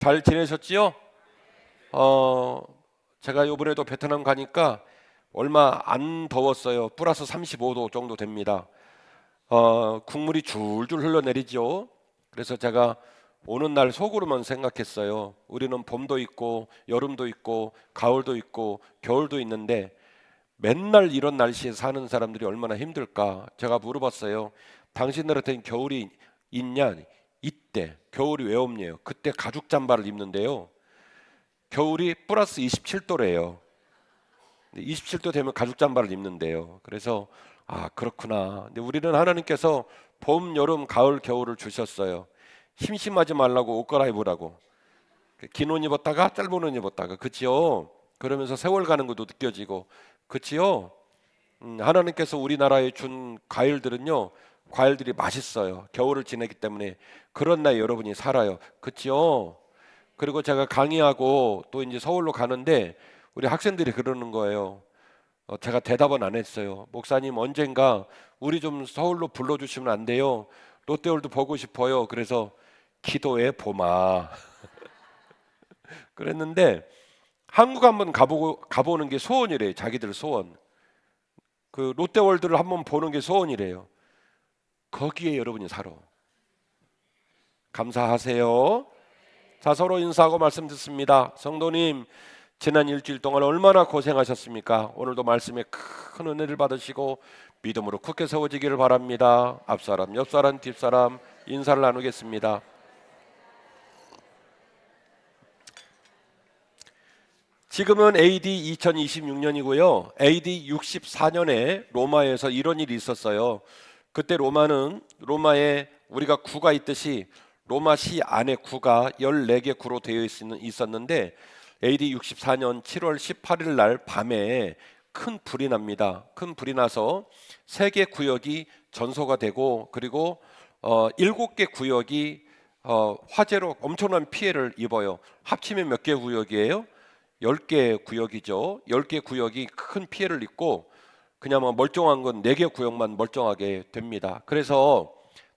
잘 지내셨지요? 어, 제가 이번에도 베트남 가니까 얼마 안 더웠어요. 플러스 35도 정도 됩니다. 국물이 줄줄 흘러내리죠. 그래서 제가 오는 날 속으로만 생각했어요. 우리는 봄도 있고 여름도 있고 가을도 있고 겨울도 있는데 맨날 이런 날씨에 사는 사람들이 얼마나 힘들까? 제가 물어봤어요. 당신들한테는 겨울이 있냐? 이때 겨울이 왜 없냐요? 그때 가죽 잠바를 입는데요. 겨울이 플러스 27도래요. 27도 되면 가죽 잠바를 입는데요. 그래서 그렇구나. 근데 우리는 하나님께서 봄, 여름, 가을, 겨울을 주셨어요. 심심하지 말라고 옷 갈아입으라고. 긴 옷 입었다가 짧은 옷 입었다가 그치요? 그러면서 세월 가는 것도 느껴지고 그치요? 하나님께서 우리나라에 준 과일들은요, 과일들이 맛있어요. 겨울을 지내기 때문에 그런 날 여러분이 살아요. 그치요? 그리고 제가 강의하고 또 이제 서울로 가는데 우리 학생들이 그러는 거예요. 제가 대답은 안 했어요. 목사님 언젠가 우리 좀 서울로 불러주시면 안 돼요? 롯데월드 보고 싶어요. 그래서 기도해 보마. 그랬는데 한국 한번 가보는 게 소원이래요. 자기들 소원. 그 롯데월드를 한번 보는 게 소원이래요. 거기에 여러분이 살아. 감사하세요. 자, 서로 인사하고 말씀 듣습니다. 성도님, 지난 일주일 동안 얼마나 고생하셨습니까? 오늘도 말씀에 큰 은혜를 받으시고 믿음으로 굳게 세워지기를 바랍니다. 앞사람, 옆사람, 뒷사람 인사를 나누겠습니다. 지금은 AD 2026년이고요. AD 64년에 로마에서 이런 일이 있었어요. 그때 로마에 우리가 구가 있듯이 로마시 안에 구가 14개 구로 되어 있었는데 AD 64년 7월 18일 날 밤에 큰 불이 납니다. 큰 불이 나서 3개 구역이 전소가 되고 그리고 7개 구역이 화재로 엄청난 피해를 입어요. 합치면 몇 개 구역이에요? 10개 구역이죠. 10개 구역이 큰 피해를 입고 그냥 멀쩡한 건 4개 구역만 멀쩡하게 됩니다. 그래서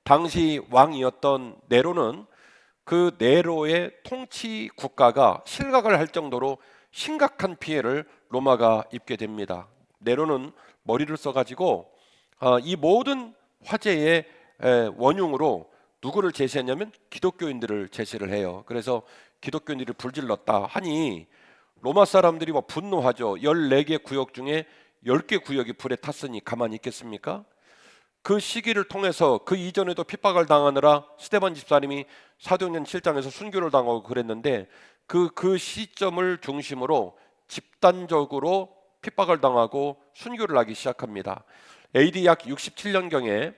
당시 왕이었던 네로는 그 네로의 통치 국가가 실각을 할 정도로 심각한 피해를 로마가 입게 됩니다. 네로는 머리를 써가지고 이 모든 화재의 원흉으로 누구를 제시했냐면 기독교인들을 제시를 해요. 그래서 기독교인들이 불질렀다 하니 로마 사람들이 분노하죠. 14개 구역 중에 10개 구역이 불에 탔으니 가만히 있겠습니까? 그 시기를 통해서 그 이전에도 핍박을 당하느라 스데반 집사님이 사도행전 7장에서 순교를 당하고 그랬는데 그 시점을 중심으로 집단적으로 핍박을 당하고 순교를 하기 시작합니다. AD 약 67년경에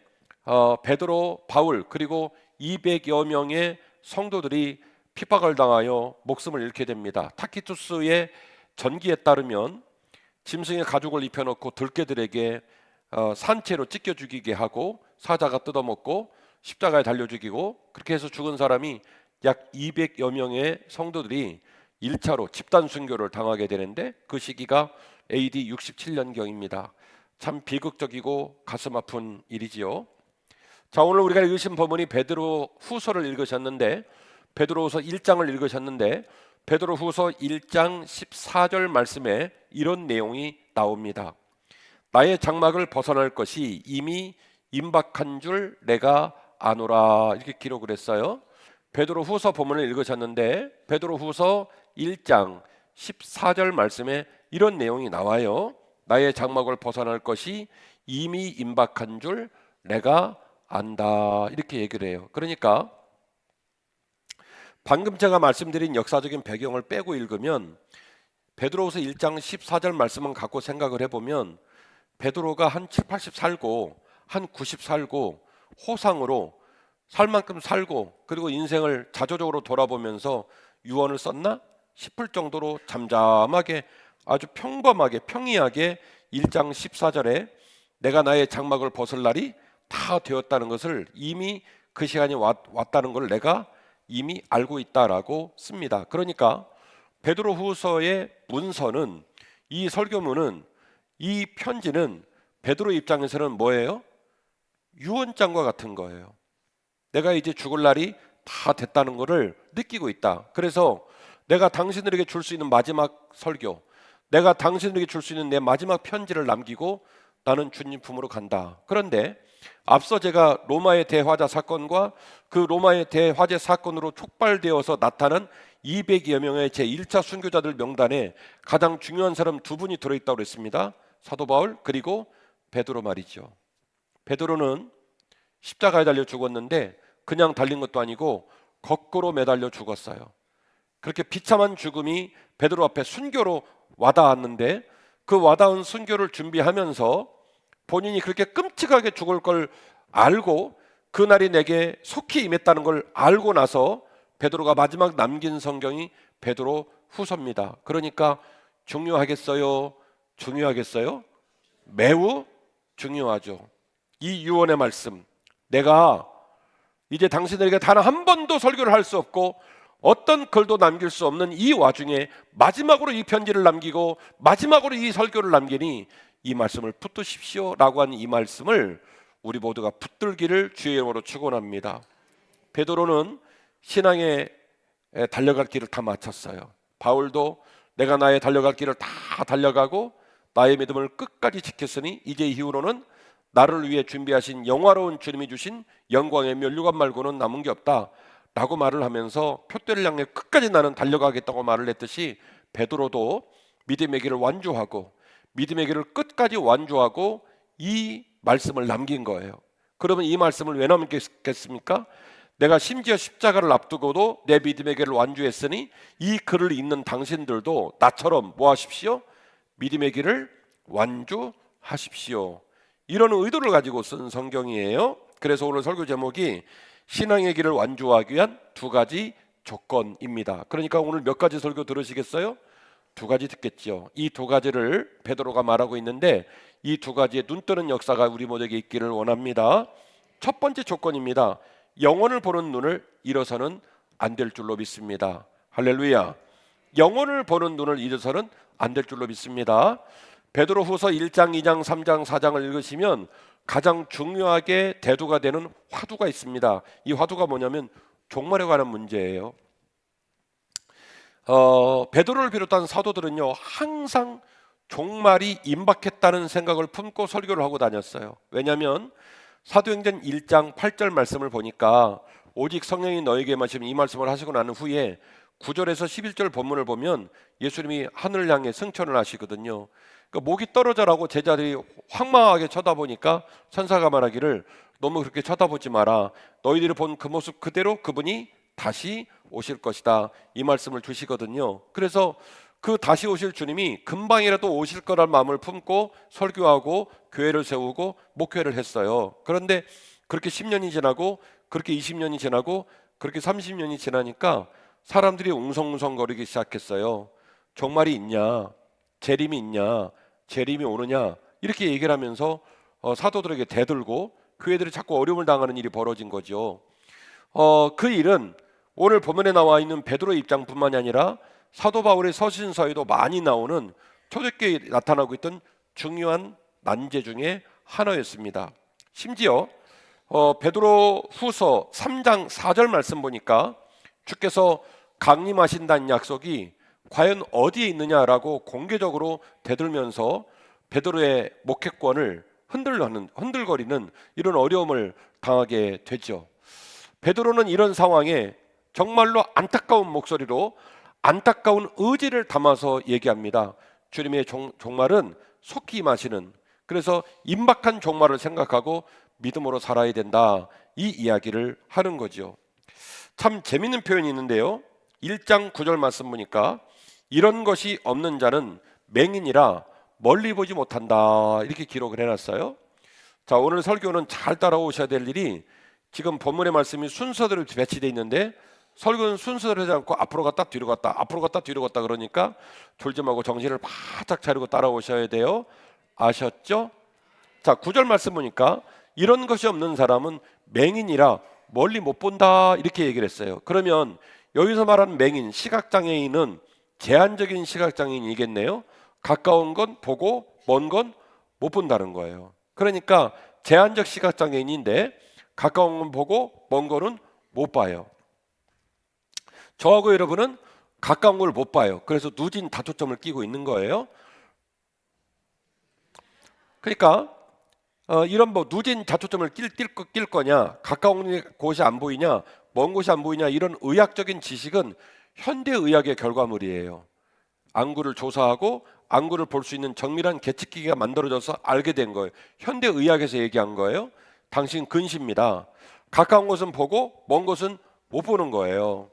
베드로, 바울 그리고 200여 명의 성도들이 핍박을 당하여 목숨을 잃게 됩니다. 타키투스의 전기에 따르면 짐승의 가죽을 입혀놓고 들개들에게 산채로 찢겨 죽이게 하고 사자가 뜯어먹고 십자가에 달려 죽이고 그렇게 해서 죽은 사람이 약 200여 명의 성도들이 1차로 집단 순교를 당하게 되는데 그 시기가 AD 67년경입니다. 참 비극적이고 가슴 아픈 일이지요. 자, 오늘 우리가 읽으신 본문이 베드로 후서를 읽으셨는데 베드로후서 1장을 읽으셨는데 베드로후서 1장 14절 말씀에 이런 내용이 나옵니다. 나의 장막을 벗어날 것이 이미 임박한 줄 내가 아노라 이렇게 기록을 했어요. 베드로후서 본문을 읽으셨는데 베드로후서 1장 14절 말씀에 이런 내용이 나와요. 나의 장막을 벗어날 것이 이미 임박한 줄 내가 안다 이렇게 얘기를 해요. 그러니까 방금 제가 말씀드린 역사적인 배경을 빼고 읽으면 베드로후서 1장 14절 말씀만 갖고 생각을 해보면 베드로가 한 7, 80 살고 한 90 살고 호상으로 살 만큼 살고 그리고 인생을 자조적으로 돌아보면서 유언을 썼나 싶을 정도로 잠잠하게 아주 평범하게 평이하게 1장 14절에 내가 나의 장막을 벗을 날이 다 되었다는 것을 이미 그 시간이 왔다는 걸 내가 이미 알고 있다라고 씁니다. 그러니까 베드로후서의 문서는 이 설교문은 이 편지는 베드로 입장에서는 뭐예요? 유언장과 같은 거예요. 내가 이제 죽을 날이 다 됐다는 것을 느끼고 있다. 그래서 내가 당신들에게 줄 수 있는 마지막 설교, 내가 당신들에게 줄 수 있는 내 마지막 편지를 남기고 나는 주님 품으로 간다. 그런데 앞서 제가 로마의 대화자 사건과 그 로마의 대화재 사건으로 촉발되어서 나타난 200여 명의 제1차 순교자들 명단에 가장 중요한 사람 두 분이 들어있다고 그랬습니다. 사도 바울 그리고 베드로 말이죠. 베드로는 십자가에 달려 죽었는데 그냥 달린 것도 아니고 거꾸로 매달려 죽었어요. 그렇게 비참한 죽음이 베드로 앞에 순교로 와닿았는데 그 와닿은 순교를 준비하면서 본인이 그렇게 끔찍하게 죽을 걸 알고 그날이 내게 속히 임했다는 걸 알고 나서 베드로가 마지막 남긴 성경이 베드로 후서입니다. 그러니까 중요하겠어요? 중요하겠어요? 매우 중요하죠. 이 유언의 말씀, 내가 이제 당신들에게 단 한 번도 설교를 할 수 없고 어떤 글도 남길 수 없는 이 와중에 마지막으로 이 편지를 남기고 마지막으로 이 설교를 남기니 이 말씀을 붙드십시오 라고 한 이 말씀을 우리 모두가 붙들기를 주의 이름으로 축원합니다. 베드로는 신앙에 달려갈 길을 다 마쳤어요. 바울도 내가 나의 달려갈 길을 다 달려가고 나의 믿음을 끝까지 지켰으니 이제 이후로는 나를 위해 준비하신 영화로운 주님이 주신 영광의 면류관 말고는 남은 게 없다 라고 말을 하면서 표대를 향해 끝까지 나는 달려가겠다고 말을 했듯이 베드로도 믿음의 길을 완주하고 믿음의 길을 끝까지 완주하고 이 말씀을 남긴 거예요. 그러면 이 말씀을 왜 남겼겠습니까? 내가 심지어 십자가를 앞두고도 내 믿음의 길을 완주했으니 이 글을 읽는 당신들도 나처럼 뭐 하십시오? 믿음의 길을 완주하십시오. 이런 의도를 가지고 쓴 성경이에요. 그래서 오늘 설교 제목이 신앙의 길을 완주하기 위한 두 가지 조건입니다. 그러니까 오늘 몇 가지 설교 들으시겠어요? 두 가지 듣겠죠. 이 두 가지를 베드로가 말하고 있는데 이 두 가지의 눈뜨는 역사가 우리 모두에게 있기를 원합니다. 첫 번째 조건입니다. 영혼을 보는 눈을 잃어서는 안 될 줄로 믿습니다. 할렐루야. 영혼을 보는 눈을 잃어서는 안 될 줄로 믿습니다. 베드로후서 1장, 2장, 3장, 4장을 읽으시면 가장 중요하게 대두가 되는 화두가 있습니다. 이 화두가 뭐냐면 종말에 관한 문제예요. 베드로를 비롯한 사도들은요 항상 종말이 임박했다는 생각을 품고 설교를 하고 다녔어요. 왜냐하면 사도행전 1장 8절 말씀을 보니까 오직 성령이 너에게 임하시면 이 말씀을 하시고 난 후에 9절에서 11절 본문을 보면 예수님이 하늘을 향해 승천을 하시거든요. 그러니까 목이 떨어져라고 제자들이 황망하게 쳐다보니까 천사가 말하기를 너무 그렇게 쳐다보지 마라. 너희들이 본 그 모습 그대로 그분이 다시 오실 것이다. 이 말씀을 주시거든요. 그래서 그 다시 오실 주님이 금방이라도 오실 거란 마음을 품고 설교하고 교회를 세우고 목회를 했어요. 그런데 그렇게 10년이 지나고 그렇게 20년이 지나고 그렇게 30년이 지나니까 사람들이 웅성웅성거리기 시작했어요. 종말이 있냐? 재림이 있냐? 재림이 오느냐? 이렇게 얘기를 하면서 사도들에게 대들고 교회들이 자꾸 어려움을 당하는 일이 벌어진 거죠. 그 일은 오늘 본문에 나와 있는 베드로의 입장뿐만이 아니라 사도 바울의 서신서에도 많이 나오는 초대교회에 나타나고 있던 중요한 난제 중에 하나였습니다. 심지어 베드로 후서 3장 4절 말씀 보니까 주께서 강림하신다는 약속이 과연 어디에 있느냐라고 공개적으로 대들면서 베드로의 목회권을 흔들거리는 이런 어려움을 당하게 되죠. 베드로는 이런 상황에 정말로 안타까운 목소리로 안타까운 의지를 담아서 얘기합니다. 주님의 종말은 속히 임하시는, 그래서 임박한 종말을 생각하고 믿음으로 살아야 된다, 이 이야기를 하는 거죠. 참 재밌는 표현이 있는데요, 1장 9절 말씀 보니까 이런 것이 없는 자는 맹인이라 멀리 보지 못한다, 이렇게 기록을 해놨어요. 자, 오늘 설교는 잘 따라오셔야 될 일이 지금 본문의 말씀이 순서대로 배치되어 있는데 설교는 순서대로 하지 않고 앞으로 갔다 뒤로 갔다 앞으로 갔다 뒤로 갔다 그러니까 졸지 말고 정신을 바짝 차리고 따라오셔야 돼요. 아셨죠? 자, 9절 말씀 보니까 이런 것이 없는 사람은 맹인이라 멀리 못 본다, 이렇게 얘기를 했어요. 그러면 여기서 말하는 맹인, 시각장애인은 제한적인 시각장애인이겠네요. 가까운 건 보고 먼 건 못 본다는 거예요. 그러니까 제한적 시각장애인인데 가까운 건 보고 먼 거는 못 봐요. 저하고 여러분은 가까운 걸 못 봐요. 그래서 누진 다초점을 끼고 있는 거예요. 그러니까 이런 뭐 누진 다초점을 낄 거냐, 가까운 곳이 안 보이냐, 먼 곳이 안 보이냐, 이런 의학적인 지식은 현대의학의 결과물이에요. 안구를 조사하고 안구를 볼 수 있는 정밀한 계측기가 만들어져서 알게 된 거예요. 현대의학에서 얘기한 거예요. 당신 근시입니다. 가까운 곳은 보고 먼 곳은 못 보는 거예요.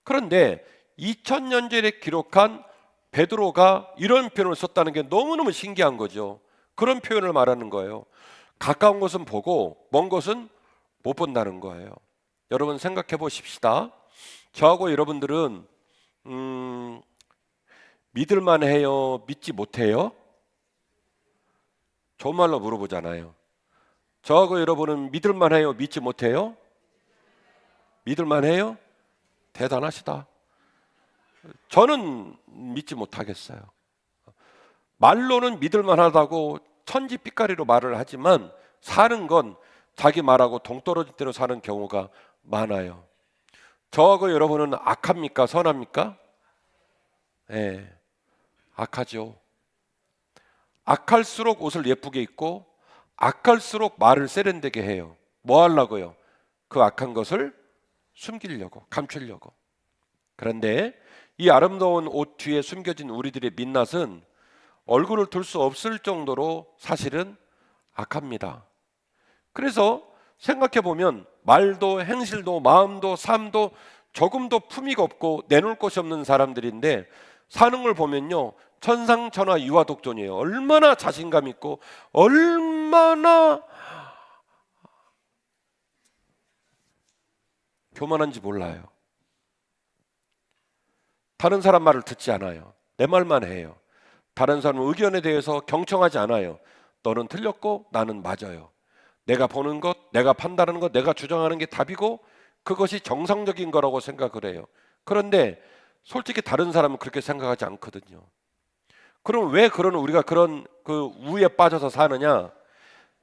그런데 2000년 전에 기록한 베드로가 이런 표현을 썼다는 게 너무너무 신기한 거죠. 그런 표현을 말하는 거예요. 가까운 곳은 보고 먼 곳은 못 본다는 거예요. 여러분 생각해 보십시다. 저하고 여러분들은 믿을만 해요? 믿지 못해요? 좋은 말로 물어보잖아요. 저하고 여러분은 믿을만 해요? 믿지 못해요? 믿을만 해요? 대단하시다. 저는 믿지 못하겠어요. 말로는 믿을만 하다고 천지빛가리로 말을 하지만 사는 건 자기 말하고 동떨어질 대로 사는 경우가 많아요. 저하고 여러분은 악합니까? 선합니까? 네, 악하죠. 악할수록 옷을 예쁘게 입고 악할수록 말을 세련되게 해요. 뭐 하려고요? 그 악한 것을 숨기려고, 감추려고. 그런데 이 아름다운 옷 뒤에 숨겨진 우리들의 민낯은 얼굴을 들 수 없을 정도로 사실은 악합니다. 그래서 생각해 보면 말도 행실도 마음도 삶도 조금도 품위가 없고 내놓을 곳이 없는 사람들인데 사는 걸 보면요, 천상천하 유아독존이에요. 얼마나 자신감 있고 얼마나 교만한지 몰라요. 다른 사람 말을 듣지 않아요. 내 말만 해요. 다른 사람 의견에 대해서 경청하지 않아요. 너는 틀렸고 나는 맞아요. 내가 보는 것, 내가 판단하는 것, 내가 주장하는 게 답이고 그것이 정상적인 거라고 생각을 해요. 그런데 솔직히 다른 사람은 그렇게 생각하지 않거든요. 그럼 왜 우리가 그런 그 우에 빠져서 사느냐?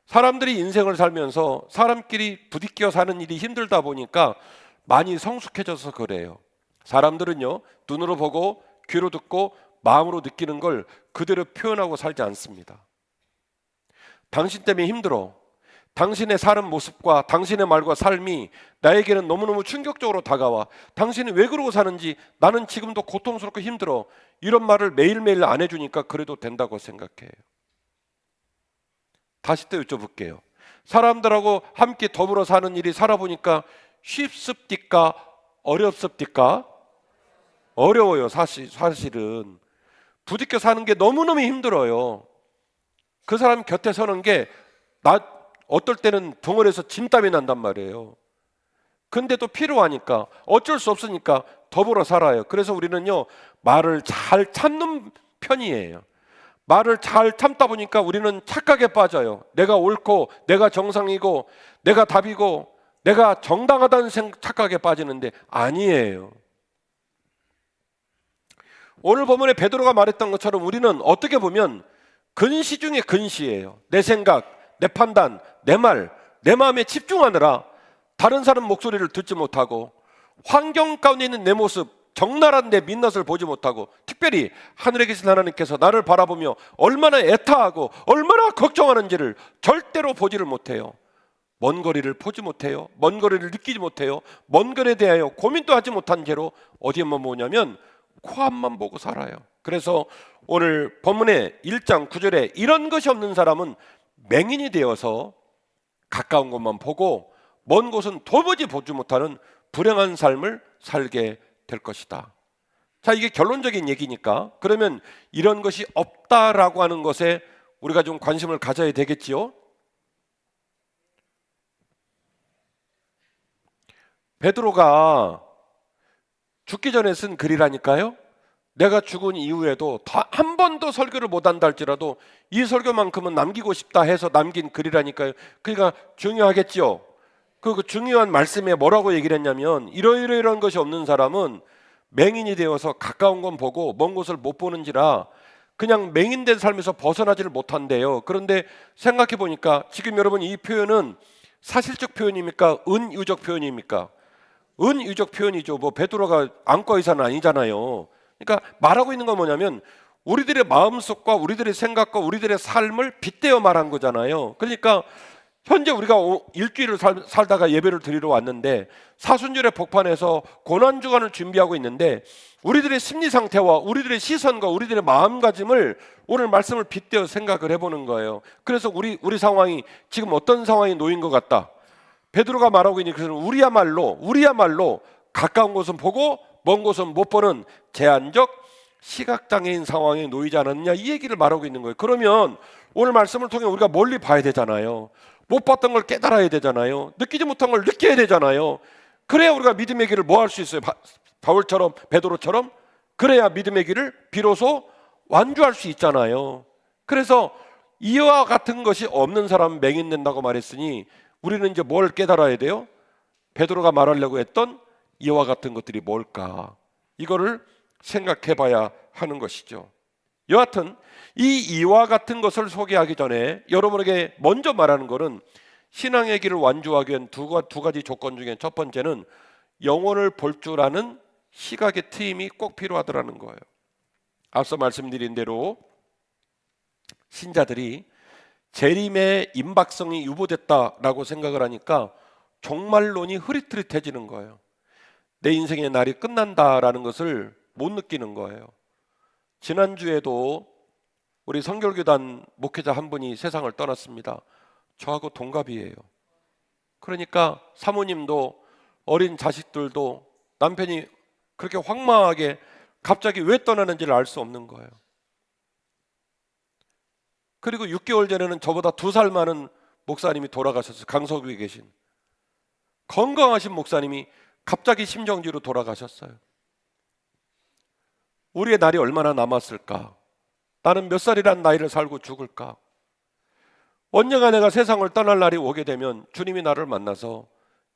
사람들이 인생을 살면서 사람끼리 부딪혀 사는 일이 힘들다 보니까 많이 성숙해져서 그래요. 사람들은요, 눈으로 보고 귀로 듣고 마음으로 느끼는 걸 그대로 표현하고 살지 않습니다. 당신 때문에 힘들어. 당신의 사는 모습과 당신의 말과 삶이 나에게는 너무너무 충격적으로 다가와. 당신이 왜 그러고 사는지 나는 지금도 고통스럽고 힘들어. 이런 말을 매일매일 안 해주니까 그래도 된다고 생각해요. 다시 또 여쭤볼게요. 사람들하고 함께 더불어 사는 일이 살아보니까 쉽습니까? 어렵습니까? 어려워요. 사실은 부딪혀 사는 게 너무너무 힘들어요. 그 사람 곁에 서는 게 어떨 때는 덩어리에서 진땀이 난단 말이에요. 근데 또 필요하니까 어쩔 수 없으니까 더불어 살아요. 그래서 우리는요, 말을 잘 참는 편이에요. 말을 잘 참다 보니까 우리는 착각에 빠져요. 내가 옳고 내가 정상이고 내가 답이고 내가 정당하다는 착각에 빠지는데 아니에요. 오늘 본문에 베드로가 말했던 것처럼 우리는 어떻게 보면 근시 중에 근시예요. 내 생각, 내 판단, 내 말, 내 마음에 집중하느라 다른 사람 목소리를 듣지 못하고 환경 가운데 있는 내 모습, 적나라한 내 민낯을 보지 못하고 특별히 하늘에 계신 하나님께서 나를 바라보며 얼마나 애타하고 얼마나 걱정하는지를 절대로 보지를 못해요. 먼 거리를 보지 못해요. 먼 거리를 느끼지 못해요. 먼 거리에 대하여 고민도 하지 못한 채로 어디에만 보냐면 코앞만 보고 살아요. 그래서 오늘 본문의 1장 9절에 이런 것이 없는 사람은 맹인이 되어서 가까운 것만 보고 먼 곳은 도무지 보지 못하는 불행한 삶을 살게 될 것이다. 자, 이게 결론적인 얘기니까 그러면 이런 것이 없다라고 하는 것에 우리가 좀 관심을 가져야 되겠지요. 베드로가 죽기 전에 쓴 글이라니까요. 내가 죽은 이후에도 한 번도 설교를 못한다 할지라도 이 설교만큼은 남기고 싶다 해서 남긴 글이라니까요. 그러니까 중요하겠죠. 그 중요한 말씀에 뭐라고 얘기를 했냐면 이런 것이 없는 사람은 맹인이 되어서 가까운 건 보고 먼 곳을 못 보는지라 그냥 맹인된 삶에서 벗어나지를 못한대요. 그런데 생각해 보니까 지금 여러분 이 표현은 사실적 표현입니까? 은유적 표현입니까? 은유적 표현이죠. 뭐 베드로가 안과 의사는 아니잖아요. 그러니까 말하고 있는 건 뭐냐면 우리들의 마음속과 우리들의 생각과 우리들의 삶을 빗대어 말한 거잖아요. 그러니까 현재 우리가 일주일을 살다가 예배를 드리러 왔는데 사순절의 복판에서 고난주간을 준비하고 있는데 우리들의 심리 상태와 우리들의 시선과 우리들의 마음가짐을 오늘 말씀을 빗대어 생각을 해보는 거예요. 그래서 우리 상황이 지금 어떤 상황에 놓인 것 같다. 베드로가 말하고 있는 것은 우리야말로 가까운 곳은 보고 먼 곳은 못 보는 제한적 시각장애인 상황에 놓이지 않았느냐, 이 얘기를 말하고 있는 거예요. 그러면 오늘 말씀을 통해 우리가 멀리 봐야 되잖아요. 못 봤던 걸 깨달아야 되잖아요. 느끼지 못한 걸 느껴야 되잖아요. 그래야 우리가 믿음의 길을 뭐 할 수 있어요. 바울처럼, 베드로처럼. 그래야 믿음의 길을 비로소 완주할 수 있잖아요. 그래서 이와 같은 것이 없는 사람은 맹인된다고 말했으니 우리는 이제 뭘 깨달아야 돼요? 베드로가 말하려고 했던 이와 같은 것들이 뭘까? 이거를 생각해 봐야 하는 것이죠. 여하튼 이와 같은 것을 소개하기 전에 여러분에게 먼저 말하는 것은 신앙의 길을 완주하기 위한 두 가지 조건 중에 첫 번째는 영혼을 볼 줄 아는 시각의 트임이 꼭 필요하더라는 거예요. 앞서 말씀드린 대로 신자들이 재림의 임박성이 유보됐다라고 생각을 하니까 종말론이 흐릿흐릿해지는 거예요. 내 인생의 날이 끝난다라는 것을 못 느끼는 거예요. 지난주에도 우리 성결교단 목회자 한 분이 세상을 떠났습니다. 저하고 동갑이에요. 그러니까 사모님도 어린 자식들도 남편이 그렇게 황망하게 갑자기 왜 떠나는지를 알 수 없는 거예요. 그리고 6개월 전에는 저보다 2살 많은 목사님이 돌아가셨어요. 강서구에 계신 건강하신 목사님이 갑자기 심정지로 돌아가셨어요. 우리의 날이 얼마나 남았을까? 나는 몇 살이란 나이를 살고 죽을까? 언젠가 내가 세상을 떠날 날이 오게 되면 주님이 나를 만나서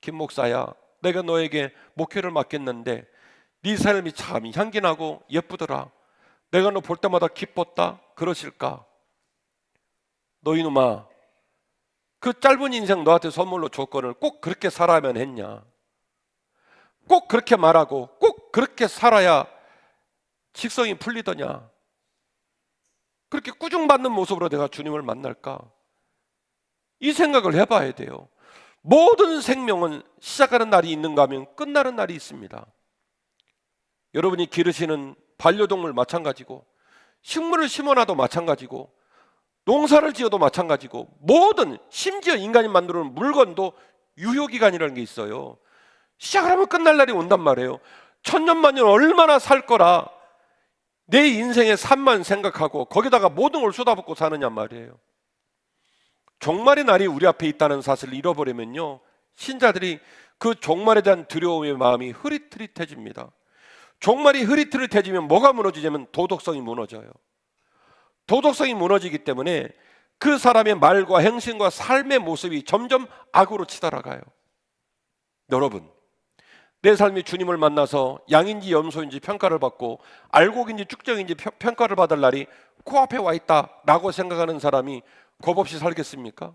김 목사야, 내가 너에게 목회를 맡겼는데 네 삶이 참 향기나고 예쁘더라. 내가 너 볼 때마다 기뻤다. 그러실까? 너 이놈아, 그 짧은 인생 너한테 선물로 조건을 꼭 그렇게 살아야만 했냐? 꼭 그렇게 말하고 꼭 그렇게 살아야 직성이 풀리더냐? 그렇게 꾸중받는 모습으로 내가 주님을 만날까? 이 생각을 해봐야 돼요. 모든 생명은 시작하는 날이 있는가 하면 끝나는 날이 있습니다. 여러분이 기르시는 반려동물 마찬가지고 식물을 심어놔도 마찬가지고 농사를 지어도 마찬가지고 모든 심지어 인간이 만드는 물건도 유효기간이라는 게 있어요. 시작을 하면 끝날 날이 온단 말이에요. 천년만년 얼마나 살 거라 내 인생의 삶만 생각하고 거기다가 모든 걸 쏟아붓고 사느냐 말이에요. 종말의 날이 우리 앞에 있다는 사실을 잃어버리면요, 신자들이 그 종말에 대한 두려움의 마음이 흐릿흐릿해집니다. 종말이 흐릿흐릿해지면 뭐가 무너지냐면 도덕성이 무너져요. 도덕성이 무너지기 때문에 그 사람의 말과 행실과 삶의 모습이 점점 악으로 치달아가요. 여러분, 내 삶이 주님을 만나서 양인지 염소인지 평가를 받고 알곡인지 쭉정인지 평가를 받을 날이 코앞에 와 있다라고 생각하는 사람이 겁없이 살겠습니까?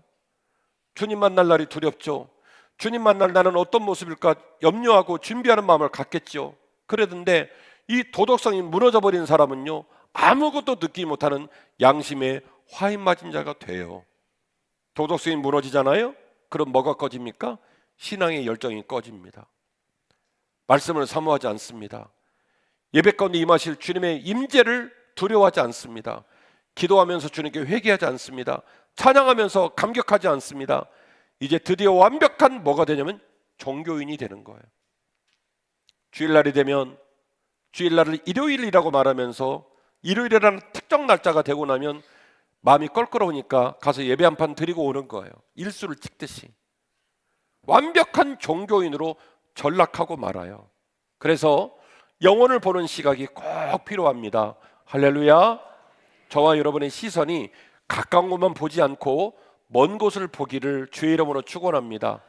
주님 만날 날이 두렵죠. 주님 만날 나는 어떤 모습일까 염려하고 준비하는 마음을 갖겠죠. 그러던데 이 도덕성이 무너져버린 사람은요, 아무것도 느끼지 못하는 양심의 화인 맞은 자가 돼요. 도덕성이 무너지잖아요. 그럼 뭐가 꺼집니까? 신앙의 열정이 꺼집니다. 말씀을 사모하지 않습니다. 예배 가운데 임하실 주님의 임재를 두려워하지 않습니다. 기도하면서 주님께 회개하지 않습니다. 찬양하면서 감격하지 않습니다. 이제 드디어 완벽한 뭐가 되냐면 종교인이 되는 거예요. 주일날이 되면 주일날을 일요일이라고 말하면서 일요일이라는 특정 날짜가 되고 나면 마음이 껄끄러우니까 가서 예배 한 판 드리고 오는 거예요. 일수를 찍듯이. 완벽한 종교인으로 전락하고 말아요. 그래서 영혼을 보는 시각이 꼭 필요합니다. 할렐루야. 저와 여러분의 시선이 가까운 곳만 보지 않고 먼 곳을 보기를 주의 이름으로 축원합니다.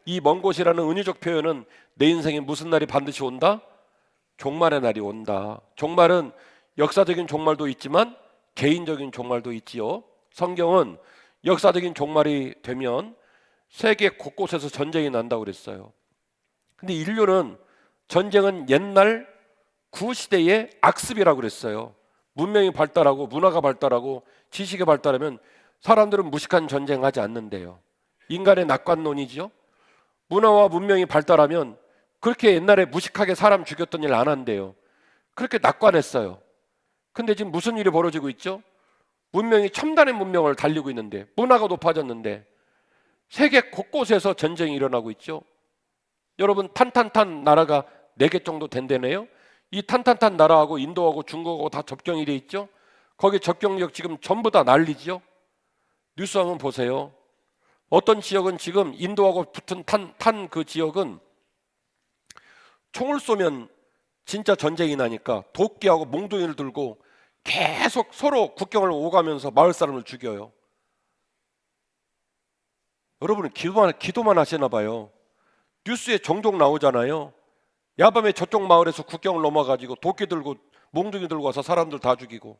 이 먼 곳이라는 은유적 표현은 내 인생에 무슨 날이 반드시 온다? 종말의 날이 온다. 종말은 역사적인 종말도 있지만 개인적인 종말도 있지요. 성경은 역사적인 종말이 되면 세계 곳곳에서 전쟁이 난다고 그랬어요. 근데 인류는 전쟁은 옛날 구시대의 악습이라고 그랬어요. 문명이 발달하고 문화가 발달하고 지식이 발달하면 사람들은 무식한 전쟁하지 않는데요. 인간의 낙관론이죠. 문화와 문명이 발달하면 그렇게 옛날에 무식하게 사람 죽였던 일 안 한대요. 그렇게 낙관했어요. 근데 지금 무슨 일이 벌어지고 있죠? 문명이 첨단의 문명을 달리고 있는데, 문화가 높아졌는데 세계 곳곳에서 전쟁이 일어나고 있죠. 여러분, 탄탄탄 나라가 4개 정도 된다네요. 이 탄탄탄 나라하고 인도하고 중국하고 다 접경이 돼 있죠. 거기 접경력 지금 전부 다 난리죠. 뉴스 한번 보세요. 어떤 지역은 지금 인도하고 붙은 탄 그 지역은 총을 쏘면 진짜 전쟁이 나니까 도끼하고 몽둥이를 들고 계속 서로 국경을 오가면서 마을 사람을 죽여요. 여러분은 기도만 하시나 봐요. 뉴스에 종종 나오잖아요. 야밤에 저쪽 마을에서 국경을 넘어가지고 도끼 들고 몽둥이 들고 와서 사람들 다 죽이고,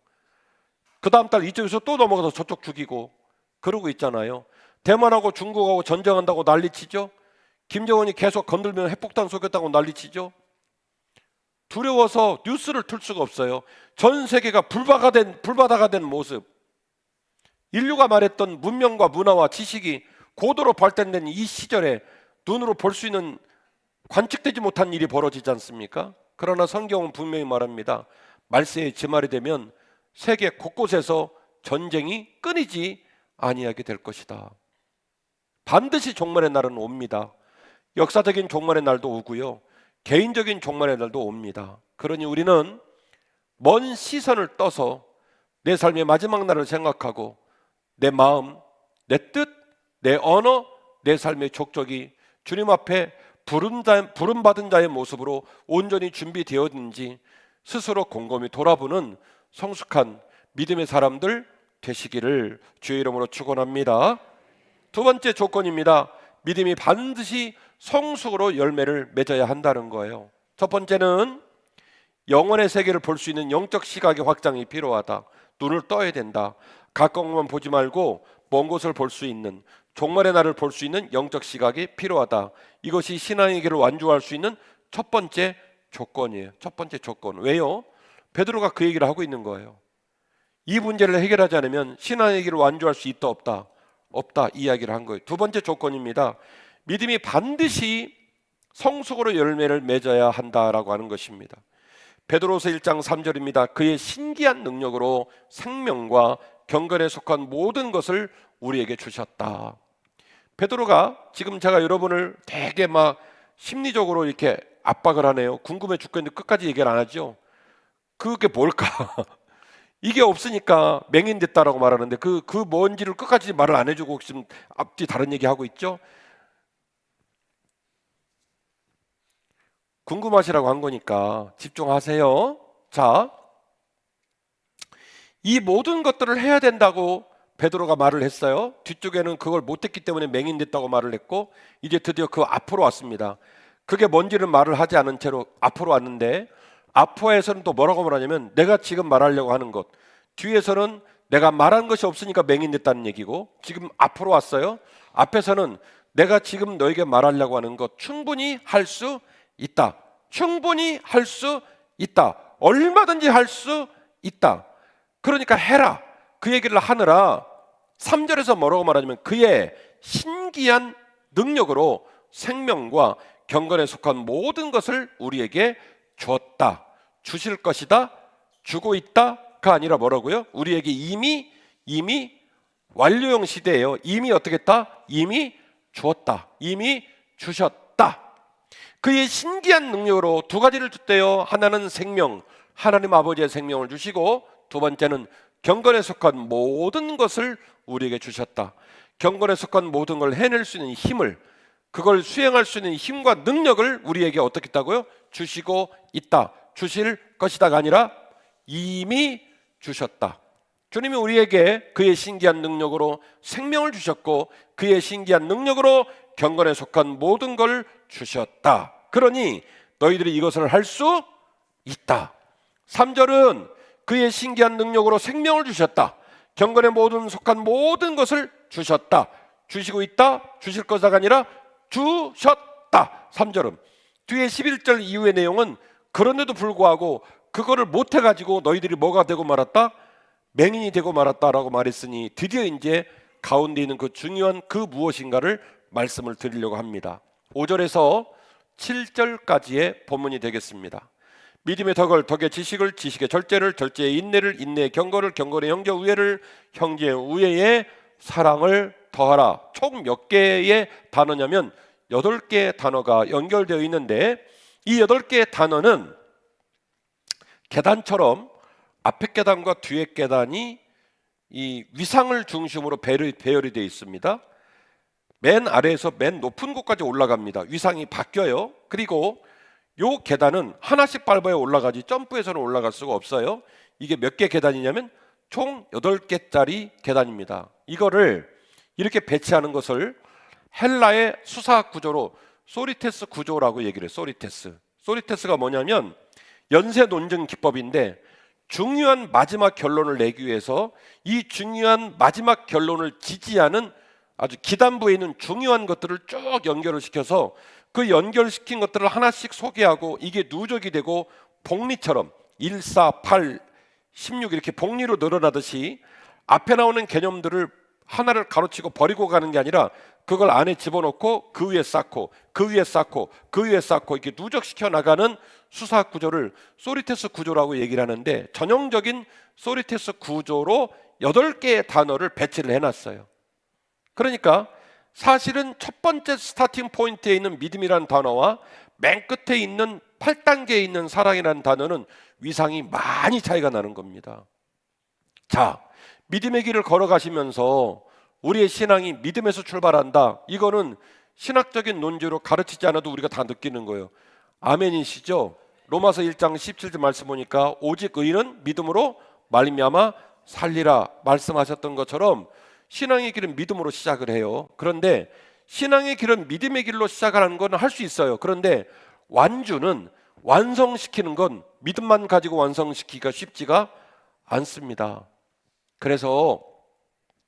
그 다음 달 이쪽에서 또 넘어가서 저쪽 죽이고 그러고 있잖아요. 대만하고 중국하고 전쟁한다고 난리치죠. 김정은이 계속 건들면 핵폭탄 쏘겠다고 난리치죠. 두려워서 뉴스를 틀 수가 없어요. 전 세계가 불바다가 된 모습. 인류가 말했던 문명과 문화와 지식이 고도로 발달된 이 시절에 눈으로 볼 수 있는 관측되지 못한 일이 벌어지지 않습니까? 그러나 성경은 분명히 말합니다. 말세의 지말이 되면 세계 곳곳에서 전쟁이 끊이지 아니하게 될 것이다. 반드시 종말의 날은 옵니다. 역사적인 종말의 날도 오고요, 개인적인 종말의 날도 옵니다. 그러니 우리는 먼 시선을 떠서 내 삶의 마지막 날을 생각하고 내 마음, 내 뜻, 내 언어, 내 삶의 족적이 주님 앞에 부름받은 자의 모습으로 온전히 준비되었는지 스스로 곰곰이 돌아보는 성숙한 믿음의 사람들 되시기를 주의 이름으로 축원합니다. 두 번째 조건입니다. 믿음이 반드시 성숙으로 열매를 맺어야 한다는 거예요. 첫 번째는 영혼의 세계를 볼 수 있는 영적 시각의 확장이 필요하다. 눈을 떠야 된다. 가까운만 보지 말고 먼 곳을 볼 수 있는, 종말의 날을 볼 수 있는 영적 시각이 필요하다. 이것이 신앙의 길을 완주할 수 있는 첫 번째 조건이에요. 첫 번째 조건. 왜요? 베드로가 그 얘기를 하고 있는 거예요. 이 문제를 해결하지 않으면 신앙의 길을 완주할 수 있다 없다? 없다, 이야기를 한 거예요. 두 번째 조건입니다. 믿음이 반드시 성숙으로 열매를 맺어야 한다라고 하는 것입니다. 베드로서 1장 3절입니다. 그의 신기한 능력으로 생명과 경건에 속한 모든 것을 우리에게 주셨다. 베드로가 지금 제가 여러분을 되게 막 심리적으로 이렇게 압박을 하네요. 궁금해 죽겠는데 끝까지 얘기를 안 하죠. 그게 뭘까? 이게 없으니까 맹인됐다라고 말하는데 그 뭔지를 끝까지 말을 안 해주고 지금 앞뒤 다른 얘기하고 있죠. 궁금하시라고 한 거니까 집중하세요. 자, 이 모든 것들을 해야 된다고 베드로가 말을 했어요. 뒤쪽에는 그걸 못했기 때문에 맹인됐다고 말을 했고, 이제 드디어 그 앞으로 왔습니다. 그게 뭔지를 말을 하지 않은 채로 앞으로 왔는데, 앞에서는 또 뭐라고 말하냐면 내가 지금 말하려고 하는 것, 뒤에서는 내가 말한 것이 없으니까 맹인됐다는 얘기고, 지금 앞으로 왔어요. 앞에서는 내가 지금 너에게 말하려고 하는 것 충분히 할 수 있다. 충분히 할 수 있다. 얼마든지 할 수 있다. 그러니까 해라. 그 얘기를 하느라 3절에서 뭐라고 말하냐면 그의 신기한 능력으로 생명과 경건에 속한 모든 것을 우리에게 주었다. 주실 것이다. 주고 있다가 아니라 뭐라고요? 우리에게 이미 완료형 시대예요. 이미 어떻게 했다? 이미 주었다. 이미 주셨다. 그의 신기한 능력으로 두 가지를 줬대요. 하나는 생명, 하나님 아버지의 생명을 주시고, 두 번째는 경건에 속한 모든 것을 우리에게 주셨다. 경건에 속한 모든 걸 해낼 수 있는 힘을, 그걸 수행할 수 있는 힘과 능력을 우리에게 어떻게 했다고요? 주시고 있다. 주실 것이다가 아니라 이미 주셨다. 주님이 우리에게 그의 신기한 능력으로 생명을 주셨고, 그의 신기한 능력으로 경건에 속한 모든 걸 주셨다. 그러니 너희들이 이것을 할 수 있다. 3절은 그의 신기한 능력으로 생명을 주셨다. 경건에 속한 모든 것을 주셨다. 주시고 있다. 주실 것이 아니라 주셨다. 3절은 뒤에 11절 이후의 내용은 그런데도 불구하고 그거를 못해가지고 너희들이 뭐가 되고 말았다? 맹인이 되고 말았다라고 말했으니 드디어 이제 가운데 있는 그 중요한 그 무엇인가를 말씀을 드리려고 합니다. 5절에서 7절까지의 본문이 되겠습니다. 믿음의 덕을, 덕의 지식을, 지식의 절제를, 절제의 인내를, 인내의 경건을, 경건의 형제 우애를, 형제의 우애의 사랑을 더하라. 총 몇 개의 단어냐면 8개의 단어가 연결되어 있는데, 이 8개의 단어는 계단처럼 앞에 계단과 뒤에 계단이 이 위상을 중심으로 배열이 되어 있습니다. 맨 아래에서 맨 높은 곳까지 올라갑니다. 위상이 바뀌어요. 그리고 요 계단은 하나씩 밟아야 올라가지 점프해서는 올라갈 수가 없어요. 이게 몇 개 계단이냐면 총 8개짜리 계단입니다. 이거를 이렇게 배치하는 것을 헬라의 수사 구조로 소리테스 구조라고 얘기를 해요. 소리테스가 뭐냐면 연쇄 논증 기법인데, 중요한 마지막 결론을 내기 위해서 이 중요한 마지막 결론을 지지하는 아주 기단부에 있는 중요한 것들을 쭉 연결을 시켜서 그 연결시킨 것들을 하나씩 소개하고, 이게 누적이 되고 복리처럼 1, 4, 8, 16 이렇게 복리로 늘어나듯이 앞에 나오는 개념들을 하나를 가로치고 버리고 가는 게 아니라 그걸 안에 집어넣고 그 위에 쌓고 그 위에 쌓고 그 위에 쌓고 이렇게 누적시켜 나가는 수사 구조를 소리테스 구조라고 얘기를 하는데, 전형적인 소리테스 구조로 8개의 단어를 배치를 해놨어요. 그러니까 사실은 첫 번째 스타팅 포인트에 있는 믿음이라는 단어와 맨 끝에 있는 8단계에 있는 사랑이라는 단어는 위상이 많이 차이가 나는 겁니다. 자, 믿음의 길을 걸어가시면서 우리의 신앙이 믿음에서 출발한다. 이거는 신학적인 논지로 가르치지 않아도 우리가 다 느끼는 거예요. 아멘이시죠? 로마서 1장 17절 말씀 보니까 오직 의인은 믿음으로 말미암아 살리라 말씀하셨던 것처럼 신앙의 길은 믿음으로 시작을 해요. 그런데 신앙의 길은 믿음의 길로 시작하는 건 할 수 있어요. 그런데 완주는, 완성시키는 건 믿음만 가지고 완성시키기가 쉽지가 않습니다. 그래서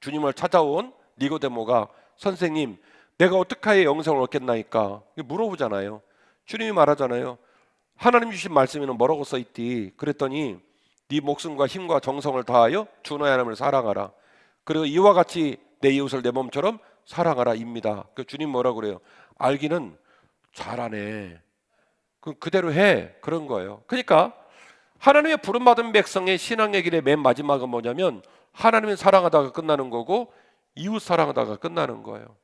주님을 찾아온 니고데모가 선생님, 내가 어떻게 해야 영생을 얻겠나이까 물어보잖아요. 주님이 말하잖아요. 하나님 주신 말씀에는 뭐라고 써있디? 그랬더니 네 목숨과 힘과 정성을 다하여 주 너의 하나님을 사랑하라. 그리고 이와 같이 내 이웃을 내 몸처럼 사랑하라 입니다. 그 주님 뭐라고 그래요? 알기는 잘하네. 그대로 해. 그런 거예요. 그러니까 하나님의 부름받은 백성의 신앙의 길의 맨 마지막은 뭐냐면 하나님을 사랑하다가 끝나는 거고 이웃 사랑하다가 끝나는 거예요.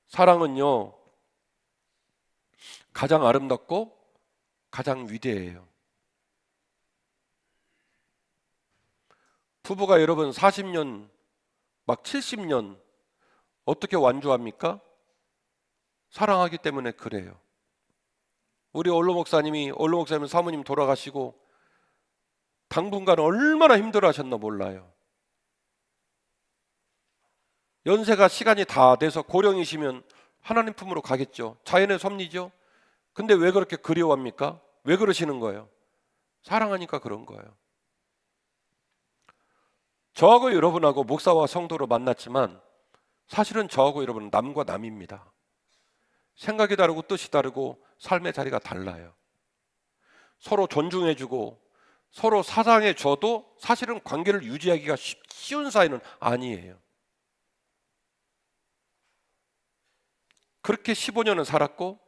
사랑은요, 가장 아름답고 가장 위대해요. 부부가 여러분 40년 막 70년 어떻게 완주합니까? 사랑하기 때문에 그래요. 우리 원로 목사님 사모님 돌아가시고 당분간 얼마나 힘들어 하셨나 몰라요. 연세가 시간이 다 돼서 고령이시면 하나님 품으로 가겠죠. 자연의 섭리죠. 근데 왜 그렇게 그리워합니까? 왜 그러시는 거예요? 사랑하니까 그런 거예요. 저하고 여러분하고 목사와 성도로 만났지만 사실은 저하고 여러분은 남과 남입니다. 생각이 다르고 뜻이 다르고 삶의 자리가 달라요. 서로 존중해주고 서로 사랑해줘도 사실은 관계를 유지하기가 쉬운 사이는 아니에요. 그렇게 15년을 살았고,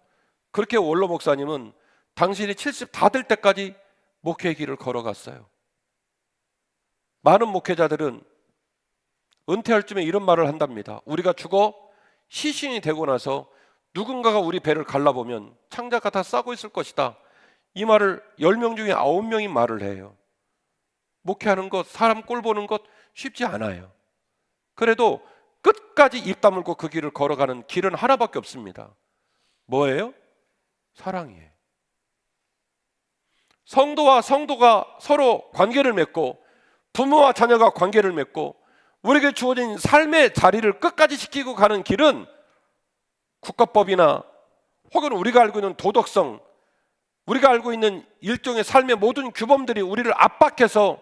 그렇게 원로 목사님은 당신이 70 다 될 때까지 목회의 길을 걸어갔어요. 많은 목회자들은 은퇴할 쯤에 이런 말을 한답니다. 우리가 죽어 시신이 되고 나서 누군가가 우리 배를 갈라보면 창자가 다 싸고 있을 것이다. 이 말을 10명 중에 9명이 말을 해요. 목회하는 것, 사람 꼴 보는 것 쉽지 않아요. 그래도 끝까지 입 다물고 그 길을 걸어가는 길은 하나밖에 없습니다. 뭐예요? 사랑이에요. 성도와 성도가 서로 관계를 맺고 부모와 자녀가 관계를 맺고 우리에게 주어진 삶의 자리를 끝까지 지키고 가는 길은 국가법이나 혹은 우리가 알고 있는 도덕성, 우리가 알고 있는 일종의 삶의 모든 규범들이 우리를 압박해서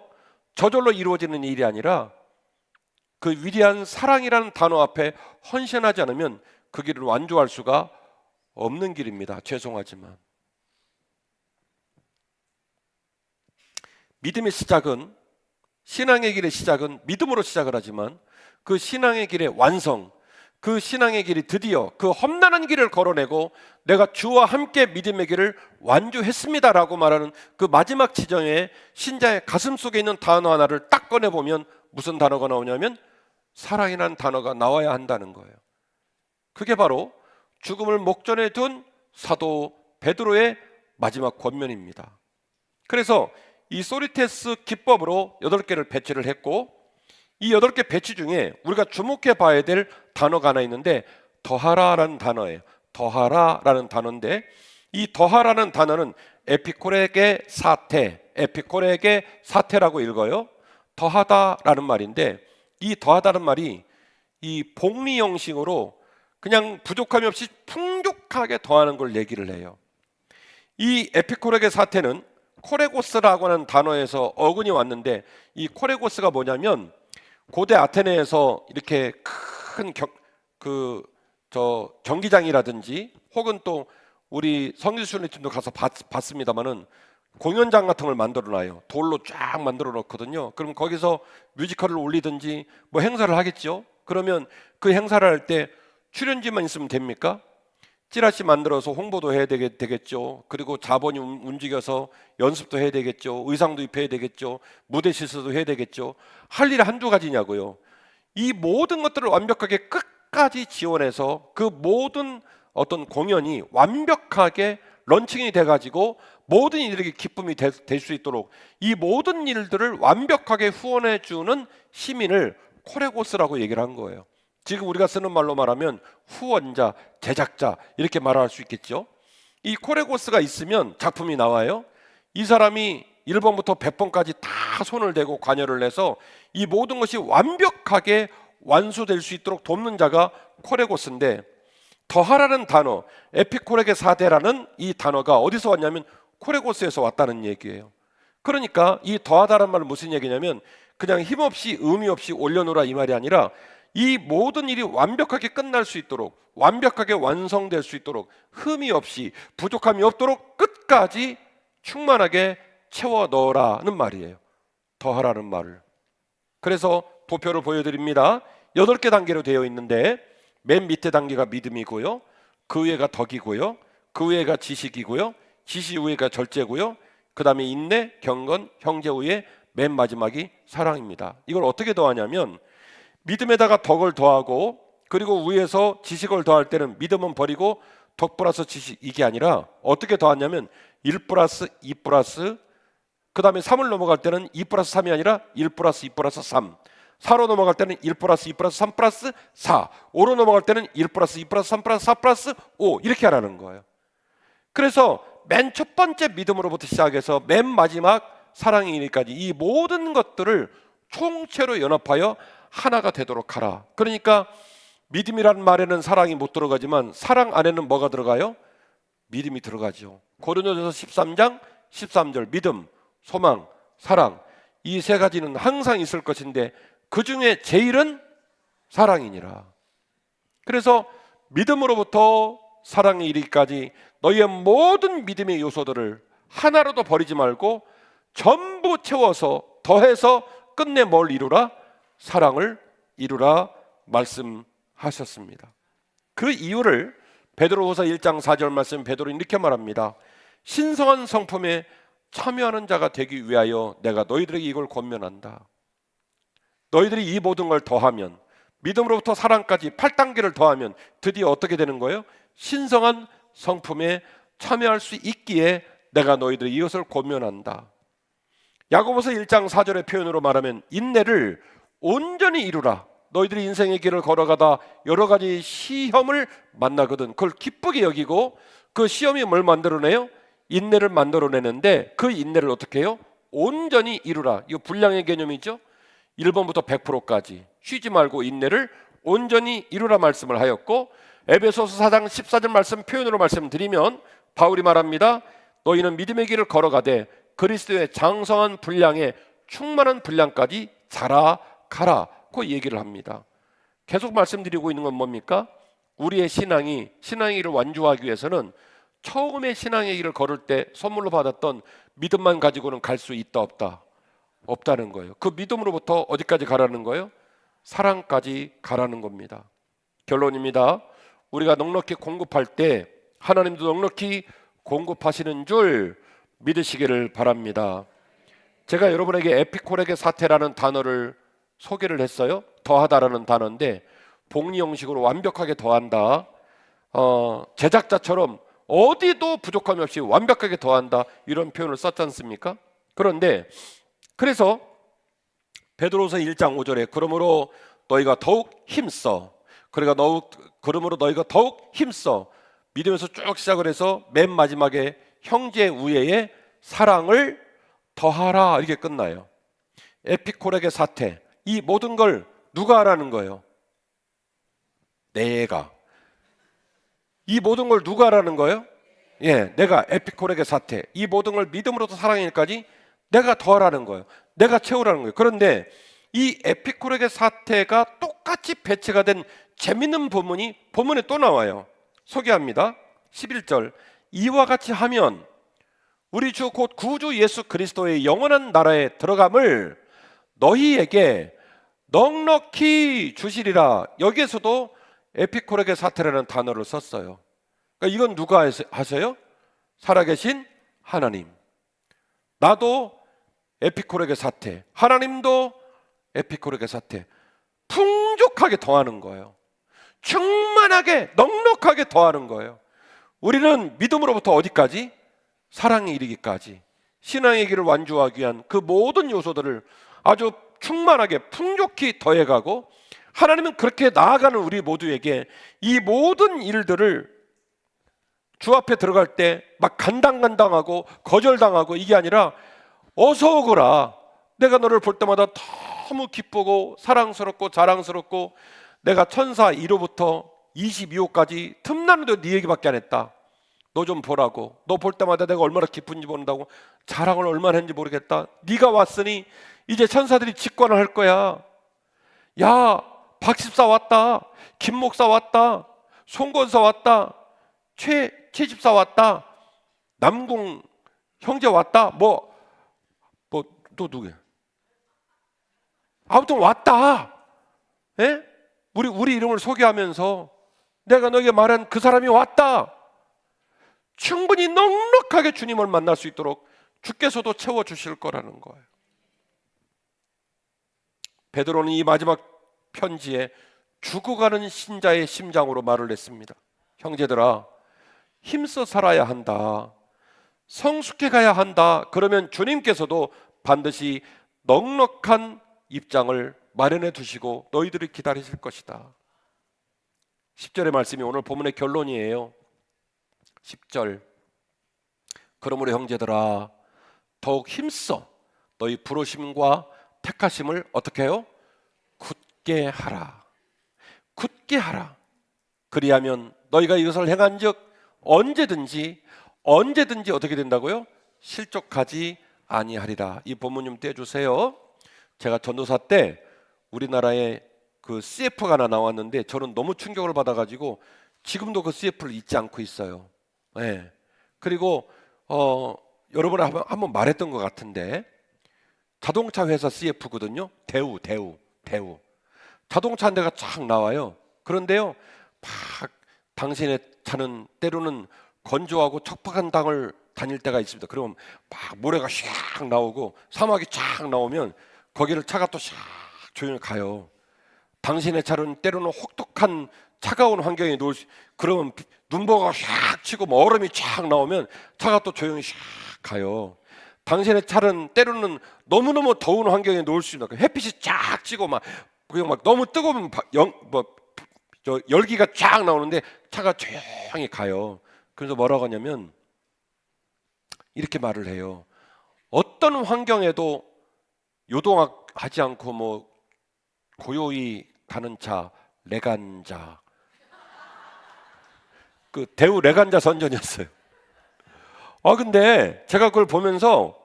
저절로 이루어지는 일이 아니라 그 위대한 사랑이라는 단어 앞에 헌신하지 않으면 그 길을 완주할 수가 없는 길입니다. 죄송하지만. 믿음의 시작은, 신앙의 길의 시작은 믿음으로 시작을 하지만 그 신앙의 길의 완성, 그 신앙의 길이 드디어 그 험난한 길을 걸어내고 내가 주와 함께 믿음의 길을 완주했습니다라고 말하는 그 마지막 지점에 신자의 가슴 속에 있는 단어 하나를 딱 꺼내보면 무슨 단어가 나오냐면 사랑이라는 단어가 나와야 한다는 거예요. 그게 바로 죽음을 목전에 둔 사도 베드로의 마지막 권면입니다. 그래서 이 소리테스 기법으로 8개를 배치를 했고, 이 8개 배치 중에 우리가 주목해 봐야 될 단어가 하나 있는데 더하라라는 단어예요. 더하라라는 단어인데, 이 더하라는 단어는 에피코레게 사태, 에피코레게 사태라고 읽어요. 더하다라는 말인데, 이 더하다는 말이 이 복리 형식으로 그냥 부족함이 없이 풍족하게 더하는 걸 얘기를 해요. 이 에피코레게 사태는 코레고스라고 하는 단어에서 어근이 왔는데, 이 코레고스가 뭐냐면 고대 아테네에서 이렇게 큰 경기장이라든지 혹은 또 우리 성지순례팀도 가서 봤습니다만은 공연장 같은 걸 만들어 놔요. 돌로 쫙 만들어 놓거든요. 그럼 거기서 뮤지컬을 올리든지 뭐 행사를 하겠죠. 그러면 그 행사를 할 때 출연진만 있으면 됩니까? 찌라시 만들어서 홍보도 해야 되겠죠. 그리고 자본이 움직여서 연습도 해야 되겠죠. 의상도 입혀야 되겠죠. 무대 실수도 해야 되겠죠. 할 일이 한두 가지냐고요. 이 모든 것들을 완벽하게 끝까지 지원해서 그 모든 어떤 공연이 완벽하게 런칭이 돼가지고 모든 이들에게 기쁨이 될 수 있도록 이 모든 일들을 완벽하게 후원해 주는 시민을 코레고스라고 얘기를 한 거예요. 지금 우리가 쓰는 말로 말하면 후원자, 제작자 이렇게 말할 수 있겠죠. 이 코레고스가 있으면 작품이 나와요. 이 사람이 1번부터 100번까지 다 손을 대고 관여를 해서 이 모든 것이 완벽하게 완수될 수 있도록 돕는 자가 코레고스인데, 더하라는 단어, 에피코레게 사대라는 이 단어가 어디서 왔냐면 코레고스에서 왔다는 얘기예요. 그러니까 이 더하다라는 말은 무슨 얘기냐면 그냥 힘없이 의미 없이 올려놓으라 이 말이 아니라 이 모든 일이 완벽하게 끝날 수 있도록, 완벽하게 완성될 수 있도록, 흠이 없이 부족함이 없도록 끝까지 충만하게 채워 넣으라는 말이에요. 더하라는 말을. 그래서 도표를 보여드립니다. 8개 단계로 되어 있는데 맨 밑에 단계가 믿음이고요, 그 위에가 덕이고요, 그 위에가 지식이고요, 지식 위에가 절제고요, 그 다음에 인내, 경건, 형제 위에 맨 마지막이 사랑입니다. 이걸 어떻게 더하냐면 믿음에다가 덕을 더하고, 그리고 위에서 지식을 더할 때는 믿음은 버리고 덕 플러스 지식, 이게 아니라 어떻게 더하냐면 1 플러스 2 플러스, 그 다음에 3을 넘어갈 때는 2 플러스 3이 아니라 1 플러스 2 플러스 3, 4로 넘어갈 때는 1 플러스 2 플러스 3 플러스 4, 5로 넘어갈 때는 1 플러스 2 플러스 3 플러스 4 플러스 5, 이렇게 하라는 거예요. 그래서 맨 첫 번째 믿음으로부터 시작해서 맨 마지막 사랑이니까지 이 모든 것들을 총체로 연합하여 하나가 되도록 하라. 그러니까 믿음이라는 말에는 사랑이 못 들어가지만 사랑 안에는 뭐가 들어가요? 믿음이 들어가죠. 고린도전서 13장 13절 믿음, 소망, 사랑, 이 세 가지는 항상 있을 것인데 그 중에 제일은 사랑이니라. 그래서 믿음으로부터 사랑에 이르기까지 너희의 모든 믿음의 요소들을 하나로도 버리지 말고 전부 채워서 더해서 끝내 뭘 이루라? 사랑을 이루라 말씀하셨습니다. 그 이유를 베드로후서 1장 4절 말씀, 베드로 이렇게 말합니다. 신성한 성품에 참여하는 자가 되기 위하여 내가 너희들에게 이걸 권면한다. 너희들이 이 모든 걸 더하면, 믿음으로부터 사랑까지 8단계를 더하면 드디어 어떻게 되는 거예요? 신성한 성품에 참여할 수 있기에 내가 너희들에게 이것을 권면한다. 야고보서 1장 4절의 표현으로 말하면 인내를 온전히 이루라. 너희들이 인생의 길을 걸어가다 여러 가지 시험을 만나거든 그걸 기쁘게 여기고, 그 시험이 뭘 만들어내요? 인내를 만들어내는데 그 인내를 어떻게 해요? 온전히 이루라. 이거 분량의 개념이죠. 1번부터 100%까지 쉬지 말고 인내를 온전히 이루라 말씀을 하였고, 에베소서 4장 14절 말씀 표현으로 말씀드리면 바울이 말합니다. 너희는 믿음의 길을 걸어가되 그리스도의 장성한 분량에 충만한 분량까지 자라가라 그 얘기를 합니다. 계속 말씀드리고 있는 건 뭡니까? 우리의 신앙의 길을 완주하기 위해서는 처음에 신앙의 길을 걸을 때 선물로 받았던 믿음만 가지고는 갈 수 있다 없다? 없다는 거예요. 그 믿음으로부터 어디까지 가라는 거예요? 사랑까지 가라는 겁니다. 결론입니다. 우리가 넉넉히 공급할 때 하나님도 넉넉히 공급하시는 줄 믿으시기를 바랍니다. 제가 여러분에게 에피콜에게 사태라는 단어를 소개를 했어요. 더하다라는 단어인데 복리 형식으로 완벽하게 더한다. 제작자처럼 어디도 부족함이 없이 완벽하게 더한다, 이런 표현을 썼지 않습니까? 그런데 그래서 베드로서 1장 5절에 그러므로 너희가 더욱 힘써, 그러므로 너희가 더욱 힘써, 믿으면서 쭉 시작을 해서 맨 마지막에 형제 우애의 사랑을 더하라, 이렇게 끝나요. 에피콜에게 사태, 이 모든 걸 누가 하라는 거예요? 내가. 이 모든 걸 누가 하라는 거예요? 예, 내가. 에피콜에게 사태, 이 모든 걸 믿음으로부터 사랑일까지 내가 더하라는 거예요. 내가 채우라는 거예요. 그런데 이 에피콜에게 사태가 똑같이 배치가 된 재밌는 본문에 또 나와요. 소개합니다. 11절, 이와 같이 하면 우리 주 곧 구주 예수 그리스도의 영원한 나라에 들어감을 너희에게 넉넉히 주시리라. 여기에서도 에피콜에게 사태라는 단어를 썼어요. 그러니까 이건 누가 하세요? 살아계신 하나님. 나도 에피콜에게 사태, 하나님도 에피콜에게 사태, 풍족하게 더하는 거예요. 충만하게 넉넉하게 더하는 거예요. 우리는 믿음으로부터 어디까지? 사랑에 이르기까지, 신앙의 길을 완주하기 위한 그 모든 요소들을 아주 충만하게 풍족히 더해가고, 하나님은 그렇게 나아가는 우리 모두에게 이 모든 일들을 주 앞에 들어갈 때 막 간당간당하고 거절당하고 이게 아니라 어서 오거라, 내가 너를 볼 때마다 너무 기쁘고 사랑스럽고 자랑스럽고, 내가 천사 1호부터 22호까지 틈나는데 네 얘기밖에 안 했다. 너 좀 보라고. 너 볼 때마다 내가 얼마나 기쁜지 모른다고. 자랑을 얼마나 했는지 모르겠다. 네가 왔으니 이제 천사들이 직관을 할 거야. 야, 박집사 왔다, 김목사 왔다, 송권사 왔다, 최집사 왔다, 남궁 형제 왔다, 또 누구야? 아무튼 왔다. 예? 우리 이름을 소개하면서 내가 너에게 말한 그 사람이 왔다. 충분히 넉넉하게 주님을 만날 수 있도록 주께서도 채워주실 거라는 거예요. 베드로는 이 마지막 편지에 죽어가는 신자의 심장으로 말을 했습니다. 형제들아, 힘써 살아야 한다. 성숙해 가야 한다. 그러면 주님께서도 반드시 넉넉한 입장을 마련해 두시고 너희들을 기다리실 것이다. 10절의 말씀이 오늘 본문의 결론이에요. 10절, 그러므로 형제들아 더욱 힘써 너희 부르심과 택하심을 어떻게 해요? 굳게 하라. 굳게 하라. 그리하면 너희가 이것을 행한즉 언제든지 어떻게 된다고요? 실족하지 아니하리라. 이 본문 좀 떼주세요. 제가 전도사 때 우리나라에 그 CF가 하나 나왔는데 저는 너무 충격을 받아가지고 지금도 그 CF를 잊지 않고 있어요. 네. 그리고 여러분이 한번 말했던 것 같은데 자동차 회사 CF거든요. 대우. 자동차 한 대가 쫙 나와요. 그런데요, 막 당신의 차는 때로는 건조하고 척박한 땅을 다닐 때가 있습니다. 그러면 막 모래가 샥 나오고 사막이 쫙 나오면 거기를 차가 또 샥 조용히 가요. 당신의 차는 때로는 혹독한 차가운 환경에 그러면 눈보가 샥 치고 뭐 얼음이 쫙 나오면 차가 또 조용히 샥 가요. 당신의 차는 때로는 너무너무 더운 환경에 놓을 수 있는, 햇빛이 쫙 찌고 막 너무 뜨거우면 열기가 쫙 나오는데 차가 조용히 가요. 그래서 뭐라고 하냐면 이렇게 말을 해요. 어떤 환경에도 요동하지 않고 뭐 고요히 가는 차, 레간자. 그 대우 레간자 선전이었어요. 근데 제가 그걸 보면서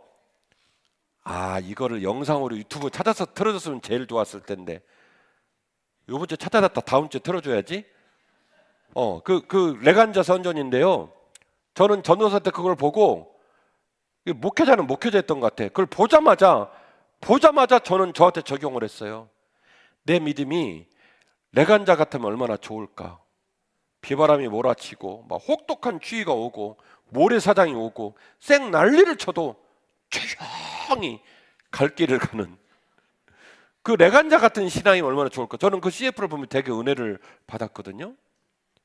이거를 영상으로 유튜브 찾아서 틀어줬으면 제일 좋았을 텐데, 요번 주에 찾아놨다 다음 주에 틀어줘야지. 그 레간자 선전인데요. 저는 전도사 때 그걸 보고 목회자는 목회자였던 것 같아. 그걸 보자마자 저는 저한테 적용을 했어요. 내 믿음이 레간자 같으면 얼마나 좋을까. 비바람이 몰아치고 막 혹독한 추위가 오고 모래사장이 오고 쌩 난리를 쳐도 조용히 갈 길을 가는 그 레간자 같은 신앙이 얼마나 좋을까. 저는 그 CF를 보면 되게 은혜를 받았거든요.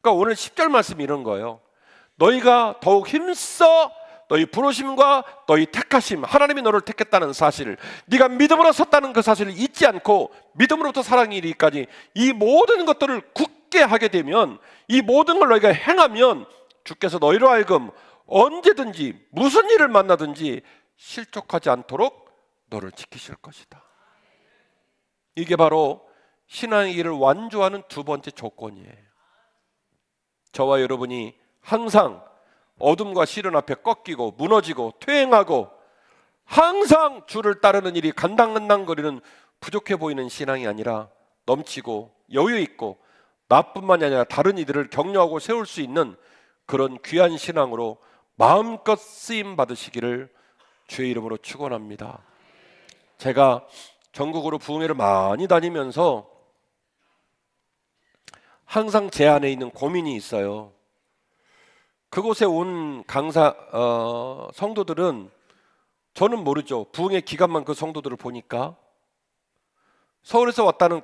그러니까 오늘 10절 말씀이 이런 거예요. 너희가 더욱 힘써 너희 부르심과 너희 택하심, 하나님이 너를 택했다는 사실을, 네가 믿음으로 섰다는 그 사실을 잊지 않고 믿음으로부터 사랑이 이르기까지 이 모든 것들을 굳게 하게 되면, 이 모든 걸 너희가 행하면 주께서 너희로 하여금 언제든지 무슨 일을 만나든지 실족하지 않도록 너를 지키실 것이다. 이게 바로 신앙의 길을 완주하는 두 번째 조건이에요. 저와 여러분이 항상 어둠과 시련 앞에 꺾이고 무너지고 퇴행하고 항상 주를 따르는 일이 간당간당거리는 부족해 보이는 신앙이 아니라 넘치고 여유 있고 나뿐만이 아니라 다른 이들을 격려하고 세울 수 있는 그런 귀한 신앙으로 마음껏 쓰임 받으시기를 주의 이름으로 축원합니다. 제가 전국으로 부흥회를 많이 다니면서 항상 제 안에 있는 고민이 있어요. 그곳에 온 강사 성도들은 저는 모르죠. 부흥회 기간만 그 성도들을 보니까 서울에서 왔다는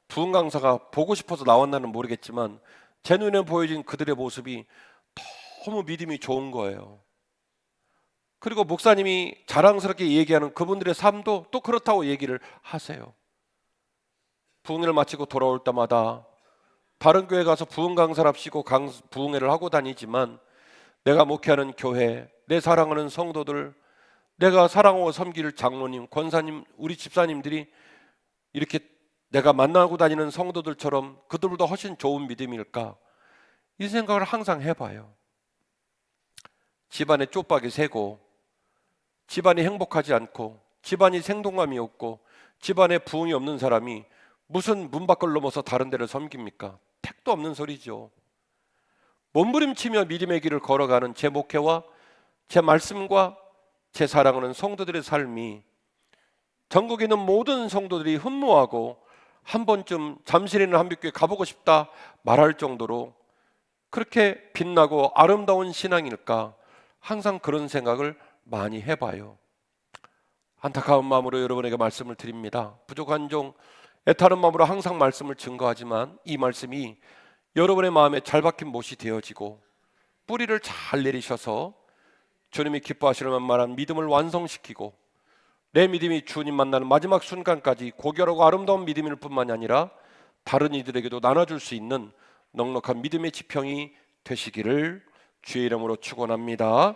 부흥 강사가 보고 싶어서 나왔나는 모르겠지만 제 눈에 보여진 그들의 모습이 너무 믿음이 좋은 거예요. 그리고 목사님이 자랑스럽게 얘기하는 그분들의 삶도 또 그렇다고 얘기를 하세요. 부흥회를 마치고 돌아올 때마다 다른 교회 가서 부흥 강사랍시고 부흥회를 하고 다니지만 내가 목회하는 교회, 내 사랑하는 성도들, 내가 사랑하고 섬길 장로님, 권사님, 우리 집사님들이 이렇게 내가 만나고 다니는 성도들처럼 그들보다 훨씬 좋은 믿음일까? 이 생각을 항상 해봐요. 집안에 쪽박이 새고 집안이 행복하지 않고 집안이 생동감이 없고 집안에 부흥이 없는 사람이 무슨 문 밖을 넘어서 다른 데를 섬깁니까? 택도 없는 소리죠. 몸부림치며 믿음의 길을 걸어가는 제 목회와 제 말씀과 제 사랑하는 성도들의 삶이 전국에 있는 모든 성도들이 흠모하고 한 번쯤 잠실에 있는 한빛교회 가보고 싶다 말할 정도로 그렇게 빛나고 아름다운 신앙일까? 항상 그런 생각을 많이 해봐요. 안타까운 마음으로 여러분에게 말씀을 드립니다. 부족한 종 애타는 마음으로 항상 말씀을 증거하지만 이 말씀이 여러분의 마음에 잘 박힌 못이 되어지고 뿌리를 잘 내리셔서 주님이 기뻐하시는 만한 믿음을 완성시키고 내 믿음이 주님 만나는 마지막 순간까지 고결하고 아름다운 믿음일 뿐만이 아니라 다른 이들에게도 나눠줄 수 있는 넉넉한 믿음의 지평이 되시기를 주의 이름으로 축원합니다.